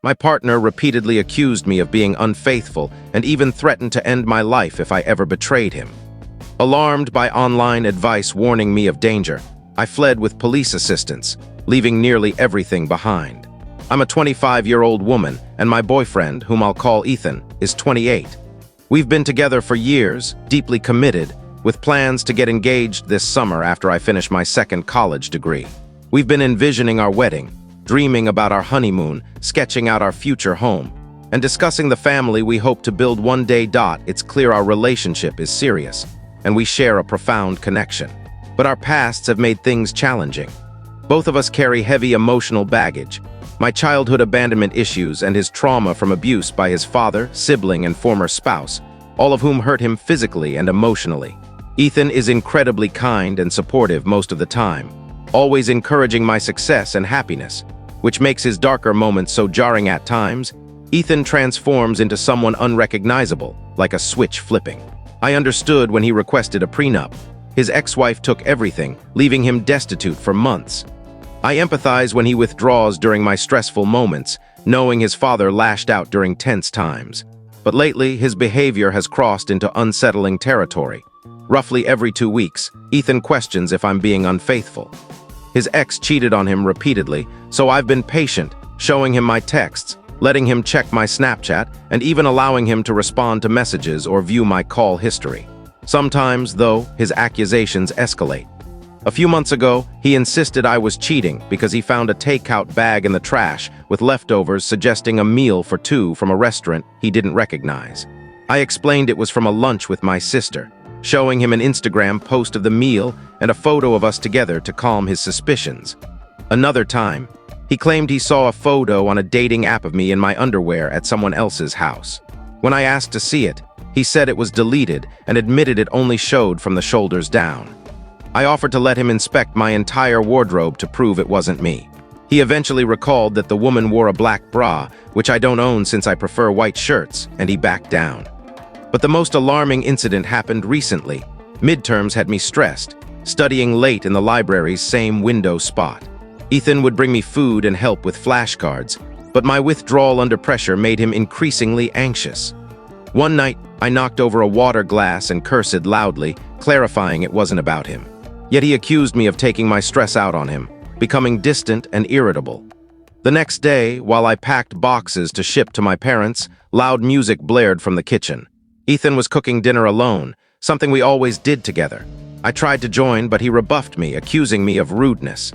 My partner repeatedly accused me of being unfaithful and even threatened to end my life if I ever betrayed him. Alarmed by online advice warning me of danger, I fled with police assistance, leaving nearly everything behind. I'm a 25-year-old woman, and my boyfriend, whom I'll call Ethan, is 28. We've been together for years, deeply committed, with plans to get engaged this summer after I finish my second college degree. We've been envisioning our wedding, dreaming about our honeymoon, sketching out our future home, and discussing the family we hope to build one day. It's clear our relationship is serious, and we share a profound connection. But our pasts have made things challenging. Both of us carry heavy emotional baggage. My childhood abandonment issues and his trauma from abuse by his father, sibling, and former spouse, all of whom hurt him physically and emotionally. Ethan is incredibly kind and supportive most of the time, always encouraging my success and happiness, which makes his darker moments so jarring at times. Ethan transforms into someone unrecognizable, like a switch flipping. I understood when he requested a prenup. His ex-wife took everything, leaving him destitute for months. I empathize when he withdraws during my stressful moments, knowing his father lashed out during tense times. But lately, his behavior has crossed into unsettling territory. Roughly every 2 weeks, Ethan questions if I'm being unfaithful. His ex cheated on him repeatedly, so I've been patient, showing him my texts, letting him check my Snapchat, and even allowing him to respond to messages or view my call history. Sometimes, though, his accusations escalate. A few months ago, he insisted I was cheating because he found a takeout bag in the trash with leftovers suggesting a meal for 2 from a restaurant he didn't recognize. I explained it was from a lunch with my sister, showing him an Instagram post of the meal and a photo of us together to calm his suspicions. Another time, he claimed he saw a photo on a dating app of me in my underwear at someone else's house. When I asked to see it, he said it was deleted and admitted it only showed from the shoulders down. I offered to let him inspect my entire wardrobe to prove it wasn't me. He eventually recalled that the woman wore a black bra, which I don't own since I prefer white shirts, and he backed down. But the most alarming incident happened recently. Midterms had me stressed, studying late in the library's same window spot. Ethan would bring me food and help with flashcards, but my withdrawal under pressure made him increasingly anxious. One night, I knocked over a water glass and cursed loudly, clarifying it wasn't about him. Yet he accused me of taking my stress out on him, becoming distant and irritable. The next day, while I packed boxes to ship to my parents, loud music blared from the kitchen. Ethan was cooking dinner alone, something we always did together. I tried to join, but he rebuffed me, accusing me of rudeness.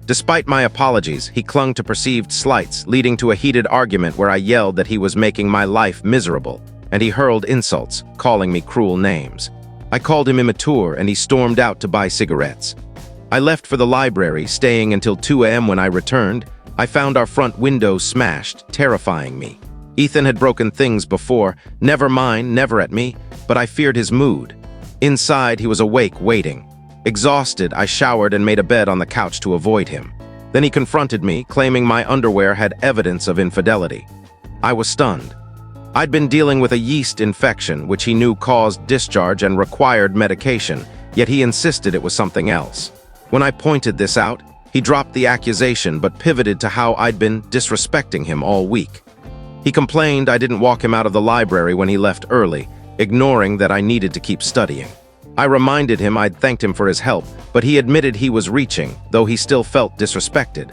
Despite my apologies, he clung to perceived slights, leading to a heated argument where I yelled that he was making my life miserable, and he hurled insults, calling me cruel names. I called him immature, and he stormed out to buy cigarettes. I left for the library, staying until 2 a.m. When I returned, I found our front window smashed, terrifying me. Ethan had broken things before, never mine, never at me, but I feared his mood. Inside, he was awake, waiting. Exhausted, I showered and made a bed on the couch to avoid him. Then he confronted me, claiming my underwear had evidence of infidelity. I was stunned. I'd been dealing with a yeast infection, which he knew caused discharge and required medication, yet he insisted it was something else. When I pointed this out, he dropped the accusation but pivoted to how I'd been disrespecting him all week. He complained I didn't walk him out of the library when he left early, ignoring that I needed to keep studying. I reminded him I'd thanked him for his help, but he admitted he was reaching, though he still felt disrespected.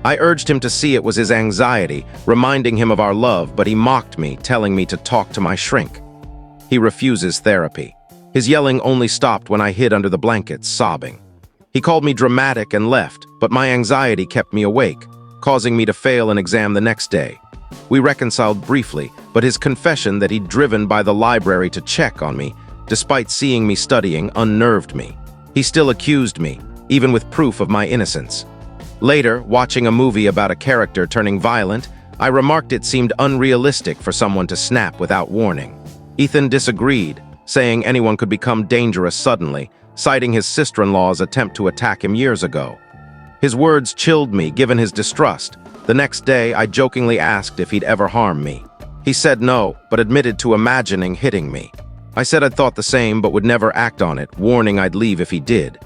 I urged him to see it was his anxiety, reminding him of our love, but he mocked me, telling me to talk to my shrink. He refuses therapy. His yelling only stopped when I hid under the blankets, sobbing. He called me dramatic and left, but my anxiety kept me awake, causing me to fail an exam the next day. We reconciled briefly, but his confession that he'd driven by the library to check on me, despite seeing me studying, unnerved me. He still accused me, even with proof of my innocence. Later, watching a movie about a character turning violent, I remarked it seemed unrealistic for someone to snap without warning. Ethan disagreed, saying anyone could become dangerous suddenly, citing his sister-in-law's attempt to attack him years ago. His words chilled me, given his distrust. The next day, I jokingly asked if he'd ever harm me. He said no, but admitted to imagining hitting me. I said I'd thought the same but would never act on it, warning I'd leave if he did.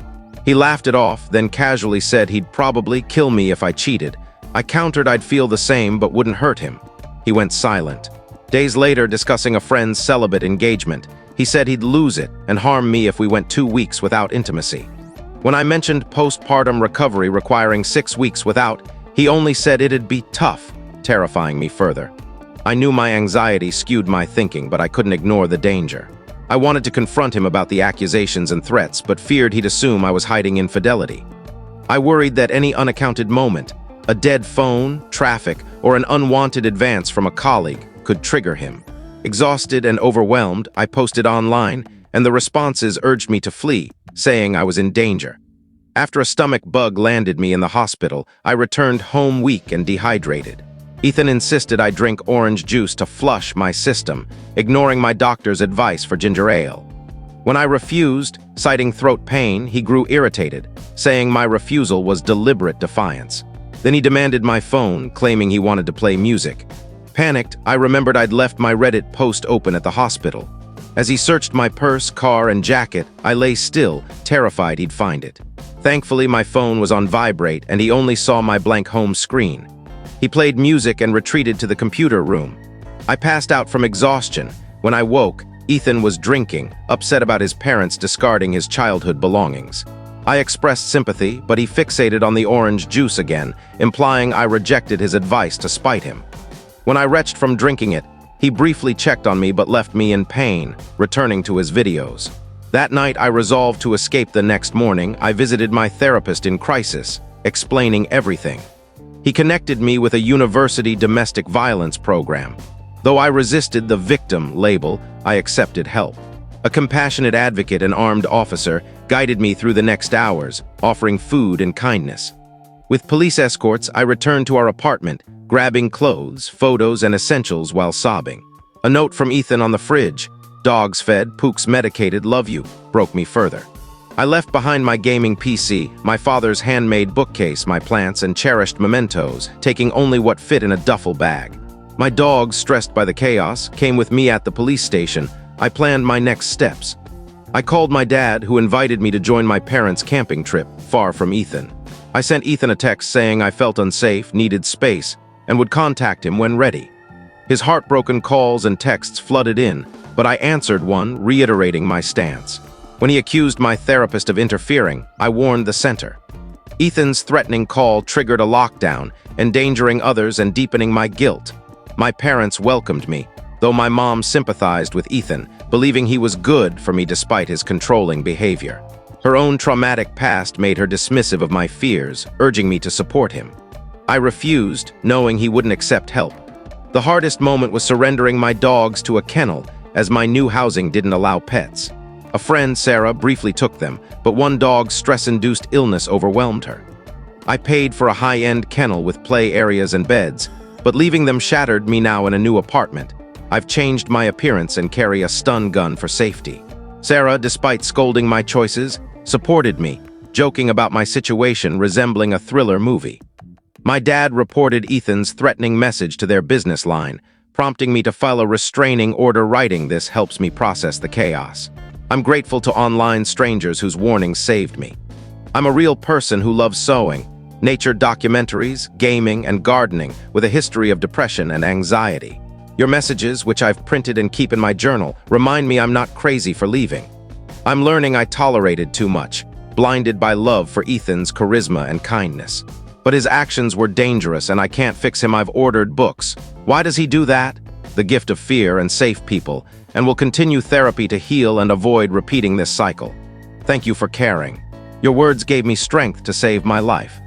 He laughed it off, then casually said he'd probably kill me if I cheated, I countered I'd feel the same but wouldn't hurt him. He went silent. Days later, discussing a friend's celibate engagement, he said he'd lose it and harm me if we went 2 weeks without intimacy. When I mentioned postpartum recovery requiring 6 weeks without, he only said it'd be tough, terrifying me further. I knew my anxiety skewed my thinking, but I couldn't ignore the danger. I wanted to confront him about the accusations and threats, but feared he'd assume I was hiding infidelity. I worried that any unaccounted moment, a dead phone, traffic, or an unwanted advance from a colleague, could trigger him. Exhausted and overwhelmed, I posted online, and the responses urged me to flee, saying I was in danger. After a stomach bug landed me in the hospital, I returned home weak and dehydrated. Ethan insisted I drink orange juice to flush my system, ignoring my doctor's advice for ginger ale. When I refused, citing throat pain, he grew irritated, saying my refusal was deliberate defiance. Then he demanded my phone, claiming he wanted to play music. Panicked, I remembered I'd left my Reddit post open at the hospital. As he searched my purse, car, and jacket, I lay still, terrified he'd find it. Thankfully, my phone was on vibrate, and he only saw my blank home screen. He played music and retreated to the computer room. I passed out from exhaustion. When I woke, Ethan was drinking, upset about his parents discarding his childhood belongings. I expressed sympathy, but he fixated on the orange juice again, implying I rejected his advice to spite him. When I retched from drinking it, he briefly checked on me but left me in pain, returning to his videos. That night, I resolved to escape. The next morning, I visited my therapist in crisis, explaining everything. He connected me with a university domestic violence program. Though I resisted the victim label, I accepted help. A compassionate advocate and armed officer guided me through the next hours, offering food and kindness. With police escorts, I returned to our apartment, grabbing clothes, photos, and essentials while sobbing. A note from Ethan on the fridge, "Dogs fed, pooks medicated, love you," broke me further. I left behind my gaming PC, my father's handmade bookcase, my plants, and cherished mementos, taking only what fit in a duffel bag. My dogs, stressed by the chaos, came with me at the police station. I planned my next steps. I called my dad, who invited me to join my parents' camping trip, far from Ethan. I sent Ethan a text saying I felt unsafe, needed space, and would contact him when ready. His heartbroken calls and texts flooded in, but I answered one, reiterating my stance. When he accused my therapist of interfering, I warned the center. Ethan's threatening call triggered a lockdown, endangering others and deepening my guilt. My parents welcomed me, though my mom sympathized with Ethan, believing he was good for me despite his controlling behavior. Her own traumatic past made her dismissive of my fears, urging me to support him. I refused, knowing he wouldn't accept help. The hardest moment was surrendering my dogs to a kennel, as my new housing didn't allow pets. A friend, Sarah, briefly took them, but one dog's stress-induced illness overwhelmed her. I paid for a high-end kennel with play areas and beds, but leaving them shattered me now in a new apartment. I've changed my appearance and carry a stun gun for safety. Sarah, despite scolding my choices, supported me, joking about my situation resembling a thriller movie. My dad reported Ethan's threatening message to their business line, prompting me to file a restraining order. Writing this helps me process the chaos. I'm grateful to online strangers whose warnings saved me. I'm a real person who loves sewing, nature documentaries, gaming, and gardening with a history of depression and anxiety. Your messages, which I've printed and keep in my journal, remind me I'm not crazy for leaving. I'm learning I tolerated too much, blinded by love for Ethan's charisma and kindness. But his actions were dangerous and I can't fix him. I've ordered books. Why does he do that? The Gift of Fear and Safe People, and will continue therapy to heal and avoid repeating this cycle. Thank you for caring. Your words gave me strength to save my life.